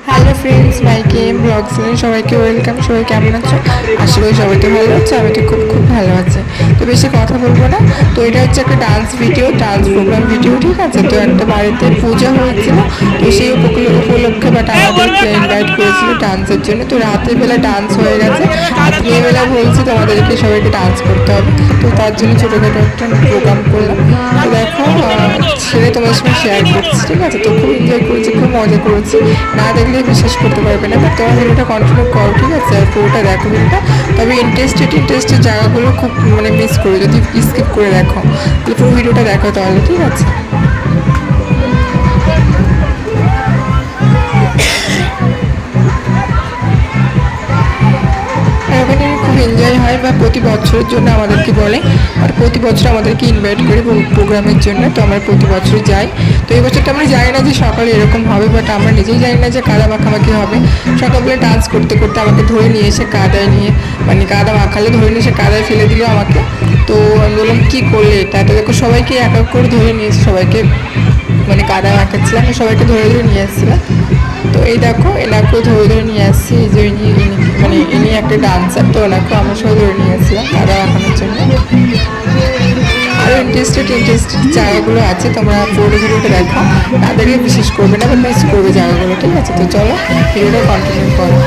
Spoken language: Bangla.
হ্যালো ফ্রেন্ডস, মাইকে ব্লগস সবাইকে ওয়েলকাম। সবাই কেমন আছো? আশা করি সবাই তো ভালো আছে, আমি তো খুব খুব ভালো আছি। তো বেশি কথা বলবো না। তো এটা হচ্ছে একটা dance video, dance programme video, ঠিক আছে? তো একটা বাড়িতে পূজা হয়েছিল, তো সেই উপলক্ষে বাট আমাদেরকে ইনভাইট করেছিল ডান্সের জন্য। তো রাতের বেলা ডান্স হয়ে গেছে, আর দিনের বেলা বলছি তোমাদেরকে সবাইকে ডান্স করতে হবে। তো তার জন্য ছোটোখাটো একটা প্রোগ্রাম করলাম। তো দেখো, সেটা তোমার সঙ্গে শেয়ার করছি, ঠিক আছে? তো খুব এনজয় করেছি, খুব মজা করেছি। না দেখলে বিশ্বাস করতে পারবে না, বাট তোমার ভিডিওটা কন্টিনিউ করো, ঠিক আছে? আর পুরোটা দেখো ভিডিওটা। তবে ইন্টারেস্টেড জায়গাগুলো খুব মিস করো, যদি স্কিপ করে দেখো তাহলে পুরো ভিডিওটা দেখো তাহলে, ঠিক আছে? আর ওখানে খুব এনজয় হয়, বা প্রতি বছরের জন্য আমাদেরকে বলে, আর প্রতি বছর আমাদেরকে ইনভাইট করে প্রোগ্রামের জন্য। তো আমরা প্রতি বছর যাই। তো এই বছরটা আমরা জানি না যে সকালে এরকম হবে, বাট আমরা নিজেই জানি না যে কাদা মাখামাখি হবে। সকালবেলা ডান্স করতে করতে আমাকে ধরে নিয়ে এসে কাদায় নিয়ে, মানে কাদা মাখালে ধরে নিয়ে এসে কাদায় ফেলে দিল আমাকে। তো আমি বললাম কী করলে এটা? তো দেখো সবাইকে এক এক করে ধরে নিয়েছে, সবাইকে মানে কাদা মাখাচ্ছিলাম, সবাইকে ধরে ধরে নিয়ে আসছিলাম। তো এই দেখো এনাকেও ধরে ধরে নিয়ে আসছি, এই যে মানে ইনি একটা ডান্সার, তো ওনাকেও আমরা সবাই ধরে নিয়ে আসছিলাম কাদা মাখানোর জন্য। আরও ইন্টারেস্টেড জায়গাগুলো আছে, তোমরা পুরো ভিডিওটা দেখো, তাদেরকে বিশেষ করবে না বা মিস করবে জায়গাগুলো, ঠিক আছে? তো চলো ভিডিওটা কন্টিনিউ করো।